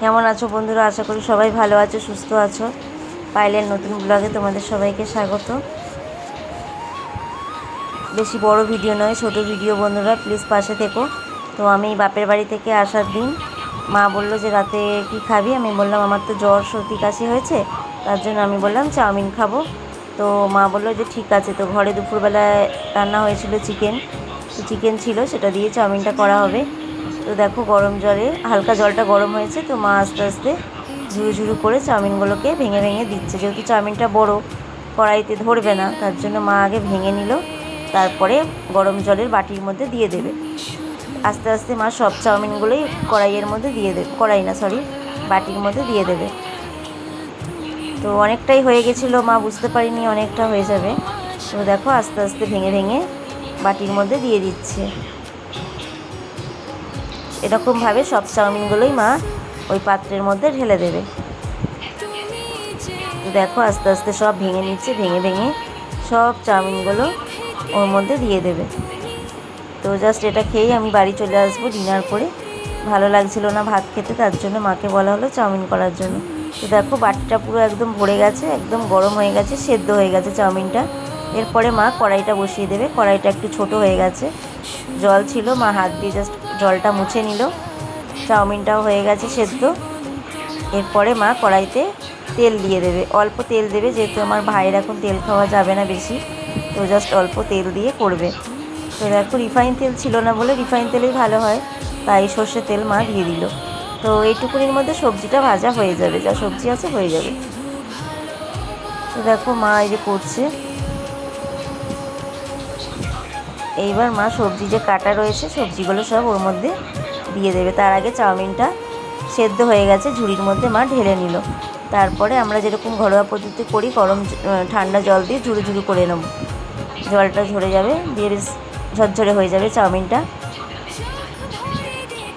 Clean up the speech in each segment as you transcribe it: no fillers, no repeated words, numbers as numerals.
কেমন আছো বন্ধুরা? আশা করি সবাই ভালো আছো, সুস্থ আছো। পাইলের নতুন ব্লগে তোমাদের সবাইকে স্বাগত। বেশি বড় ভিডিও নয়, ছোট ভিডিও। বন্ধুরা প্লিজ পাশে থেকো। তো আমি বাপের বাড়ি থেকে আসার দিন মা বললো যে রাতে কি খাবি। আমি বললাম আমার তো জ্বর সর্দি কাশি হয়েছে, তার জন্য আমি বললাম চাউমিন খাবো। তো মা বললো যে ঠিক আছে। তো ঘরে দুপুরবেলায় রান্না হয়েছিল চিকেন, তো চিকেন ছিল, সেটা দিয়ে চাউমিনটা করা হবে। তো দেখো গরম জলে হালকা জলটা গরম হয়েছে, তো মা আস্তে আস্তে ঝুরু ঝুরু করে চাউমিনগুলোকে ভেঙে ভেঙে দিচ্ছে। যেহেতু চাউমিনটা বড়, কড়াইতে ধরবে না, তার জন্য মা আগে ভেঙে নিল, তারপরে গরম জলের বাটির মধ্যে দিয়ে দেবে। আস্তে আস্তে মা সব চাউমিনগুলোই কড়াইয়ের মধ্যে দিয়ে দেবে, বাটির মধ্যে দিয়ে দেবে। তো অনেকটাই হয়ে গেছিলো, মা বুঝতে পারিনি অনেকটা হয়ে যাবে। তো দেখো আস্তে আস্তে ভেঙে ভেঙে বাটির মধ্যে দিয়ে দিচ্ছে। এরকমভাবে সব চাউমিনগুলোই মা ওই পাত্রের মধ্যে ঢেলে দেবে। তো দেখো আস্তে আস্তে সব ভেঙে নিচ্ছে, ভেঙে ভেঙে সব চাউমিনগুলো ওর মধ্যে দিয়ে দেবে। তো জাস্ট এটা খেয়েই আমি বাড়ি চলে আসবো ডিনার করে। ভালো লাগছিল না ভাত খেতে, তার জন্য মাকে বলা হলো চাউমিন করার জন্য। তো দেখো বাটিটা পুরো একদম ভরে গেছে, একদম গরম হয়ে গেছে, সেদ্ধ হয়ে গেছে চাউমিনটা। এরপরে মা কড়াইটা বসিয়ে দেবে। কড়াইটা একটু ছোট হয়ে গেছে, জল ছিল, মা হাত দিয়ে জাস্ট জলটা মুছে নিল। চাউমিনটাও হয়ে গেছে সেদ্ধ। এরপরে মা কড়াইতে তেল দিয়ে দেবে, অল্প তেল দেবে, যেহেতু আমার ভাইয়ের এখন তেল খাওয়া যাবে না বেশি, তো জাস্ট অল্প তেল দিয়ে করবে। তো দেখো রিফাইন তেল ছিল না বলে, রিফাইন তেলেই ভালো হয়, তাই সর্ষের তেল মা দিয়ে দিল। তো এইটুকুনির মধ্যে সবজিটা ভাজা হয়ে যাবে, যা সবজি আছে হয়ে যাবে। তো দেখো মা এই যে করছে। এইবার মা সবজি যে কাটা রয়েছে সবজিগুলো সব ওর মধ্যে দিয়ে দেবে। তার আগে চাউমিনটা সেদ্ধ হয়ে গেছে, ঝুড়ির মধ্যে মা ঢেলে নিল। তারপরে আমরা যেরকম ঘরোয়া পদ্ধতি করি, ঠান্ডা জল দিয়ে ঝুরু ঝুরু করে নেব। জলটা ঝরে যাবে, দিয়ে বেশ ঝরঝরে হয়ে যাবে চাউমিনটা।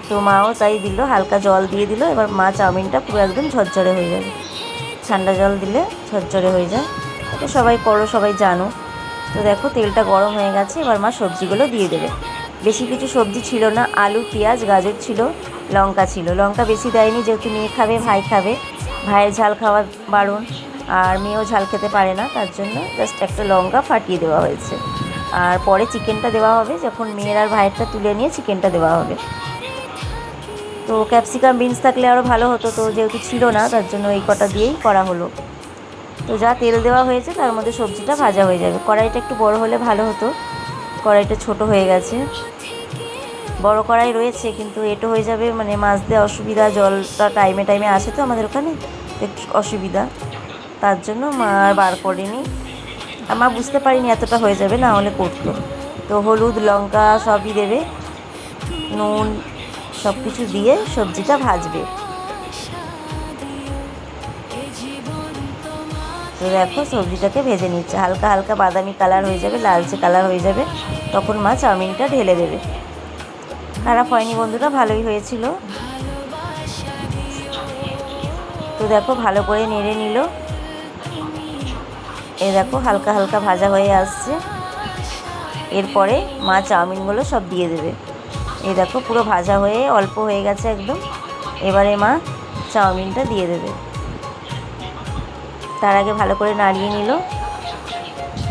তো মাও তাই দিল, হালকা জল দিয়ে দিল। এবার মা চাউমিনটা পুরো একদম ঝরঝরে হয়ে যাবে। ঠান্ডা জল দিলে ঝরঝরে হয়ে যায়, এটা সবাই করো, সবাই জানো। তো দেখো তেলটা গরম হয়ে গেছে, এবার মা সবজিগুলো দিয়ে দেবে। বেশি কিছু সবজি ছিল না, আলু, পেঁয়াজ, গাজর ছিল, লঙ্কা ছিল। লঙ্কা বেশি দেয়নি, যেহেতু মেয়ে খাবে, ভাই খাবে, ভাইয়ের ঝাল খাওয়া বারণ, আর মেয়েও ঝাল খেতে পারে না, তার জন্য জাস্ট একটা লঙ্কা ফাটিয়ে দেওয়া হয়েছে। আর পরে চিকেনটা দেওয়া হবে, যখন মেয়ের আর ভাইয়েরটা তুলে নিয়ে চিকেনটা দেওয়া হবে। তো ক্যাপসিকাম, বিনস থাকলে আরও ভালো হতো, তো যেহেতু ছিল না, তার জন্য এই কটা দিয়েই করা হলো। তো যা তেল দেওয়া হয়েছে তার মধ্যে সবজিটা ভাজা হয়ে যাবে। কড়াইটা একটু বড় হলে ভালো হতো, কড়াইটা ছোট হয়ে গেছে। বড় কড়াই রয়েছে কিন্তু এটো হয়ে যাবে, মানে মাছ দেওয়া অসুবিধা, জলটা টাইমে টাইমে আসে তো আমাদের ওখানে, একটু অসুবিধা, তার জন্য মা আর বার করেনি। মা বুঝতে পারিনি এতটা হয়ে যাবে, না হলে করতো। তো হলুদ, লঙ্কা সবই দেবে, নুন সব কিছু দিয়ে সবজিটা ভাজবে। তো দেখো সবজিটাকে ভেজে নিচ্ছে, হালকা হালকা বাদামি কালার হয়ে যাবে, লালচে কালার হয়ে যাবে, তখন মা চাউমিনটা ঢেলে দেবে। খারাপ হয়নি বন্ধুরা, ভালোই হয়েছিল। তো দেখো ভালো করে নেড়ে নিল। এই দেখো হালকা হালকা ভাজা হয়ে আসছে। এরপরে মা চাউমিনগুলো সব দিয়ে দেবে। এই দেখো পুরো ভাজা হয়ে অল্প হয়ে গেছে একদম। এবারে মা চাউমিনটা দিয়ে দেবে। তার আগে ভালো করে নাড়িয়ে নিল।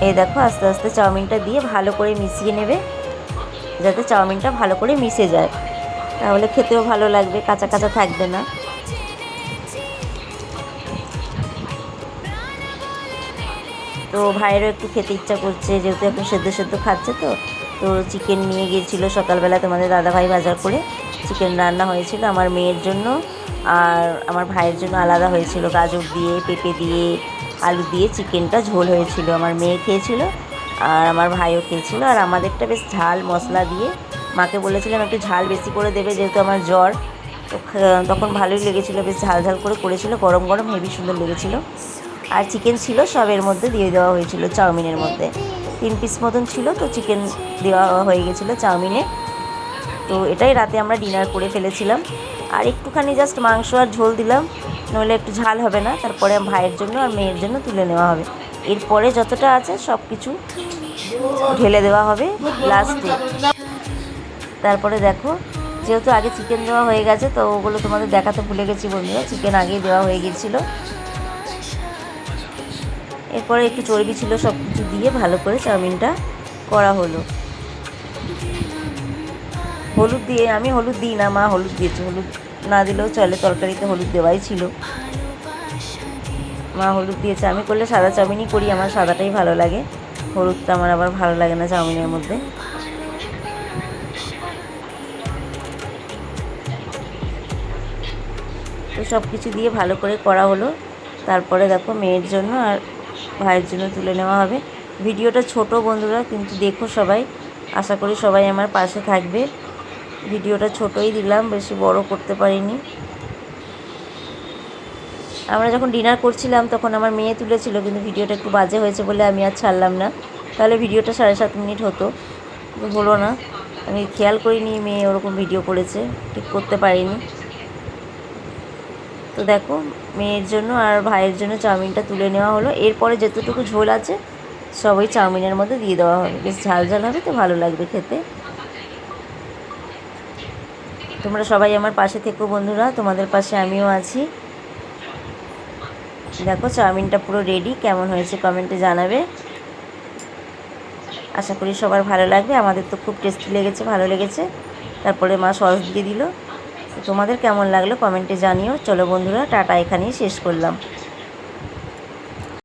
এই দেখো আস্তে আস্তে চাউমিনটা দিয়ে ভালো করে মিশিয়ে নেবে, যাতে চাউমিনটা ভালো করে মিশে যায়, তাহলে খেতেও ভালো লাগবে, কাঁচা কাঁচা থাকবে না। তো ভাইয়েরও একটু খেতে ইচ্ছা করছে, যেহেতু এখন সেদ্ধ সেদ্ধ খাচ্ছে। তো চিকেন নিয়ে গিয়েছিলো সকালবেলা তোমাদের দাদাভাই, বাজার করে চিকেন রান্না হয়েছিল আমার মেয়ের জন্য, আর আমার ভাইয়ের জন্য আলাদা হয়েছিল। গাজর দিয়ে, পেঁপে দিয়ে, আলু দিয়ে চিকেনটা ঝোল হয়েছিল। আমার মেয়ে খেয়েছিল আর আমার ভাইও খেয়েছিল। আর আমাদেরটা বেশ ঝাল মশলা দিয়ে, মাকে বলেছিলাম একটু ঝাল বেশি করে দেবে, যেহেতু আমার জ্বর। তো তখন ভালোই লেগেছিলো, বেশ ঝাল ঝাল করে করেছিল, গরম গরম হেভি সুন্দর লেগেছিলো। আর চিকেন ছিল, সবের মধ্যে দিয়ে দেওয়া হয়েছিল। চাউমিনের মধ্যে 3 পিস মতন ছিল, তো চিকেন দেওয়া হয়ে গেছিলো চাউমিনে। তো এটাই রাতে আমরা ডিনার করে ফেলেছিলাম। আর একটুখানি জাস্ট মাংস আর ঝোল দিলাম, নইলে একটু ঝাল হবে না। তারপরে ভাইয়ের জন্য আর মেয়ের জন্য তুলে নেওয়া হবে। এরপরে যতটা আছে সব কিছু ঢেলে দেওয়া হবে লাস্টে। তারপরে দেখো যেহেতু আগে চিকেন দেওয়া হয়ে গেছে তো ওগুলো তোমাদের দেখাতে ভুলে গেছি বন্ধুরা, চিকেন আগেই দেওয়া হয়ে গিয়েছিলো। এরপরে একটু চর্বি ছিল, সব কিছু দিয়ে ভালো করে চাউমিনটা করা হলো। হলুদ দিয়ে, আমি হলুদ দিই না, মা হলুদ দিয়েছে, হলুদ না দিলেও চলে, তরকারিতে হলুদ দেওয়াই ছিল, মা হলুদ দিয়েছে। আমি করলে সাদা চাউমিনই করি, আমার সাদাটাই ভালো লাগে, হলুদটা আমার আবার ভালো লাগে না চাউমিনের মধ্যে। তো সব কিছু দিয়ে ভালো করে করা হলো। তারপরে দেখো মেয়ের জন্য আর ভাইয়ের জন্য তুলে নেওয়া হবে। ভিডিওটা ছোট বন্ধুরা, কিন্তু দেখো সবাই, আশা করি সবাই আমার পাশে থাকবে। ভিডিওটা ছোটই দিলাম, বেশি বড় করতে পারিনি। আমরা যখন ডিনার করছিলাম তখন আমার মেয়ে তুলেছিল, কিন্তু ভিডিওটা একটু বাজে হয়েছে বলে আমি আর ছাড়লাম না, তাহলে ভিডিওটা 7.5 মিনিট হতো, হলো না। আমি খেয়াল করিনি মেয়ে ওরকম ভিডিও করেছে, ঠিক করতে পারিনি। তো দেখো মেয়ের জন্য আর ভাইয়ের জন্য চাউমিনটা তুলে নেওয়া হলো। এরপরে যতটুকু ঝোল আছে সব ওই চাউমিনের মধ্যে দিয়ে দেওয়া হবে, বেশ ঝাল ঝাল হবে, তো ভালো লাগবে খেতে। তোমরা সবাই আমার পাশে থেকো বন্ধুরা, তোমাদের পাশে আমিও আছি। দেখো চাউমিনটা পুরো রেডি, কেমন হয়েছে কমেন্টে জানাবে। আশা করি সবার ভালো লাগবে, আমাদের তো খুব টেস্টি লেগেছে, ভালো লেগেছে। তারপরে মা সস দিয়ে দিল। তোমাদের কেমন লাগলো কমেন্টে জানিও। চলো বন্ধুরা, টাটা, এখানেই শেষ করলাম।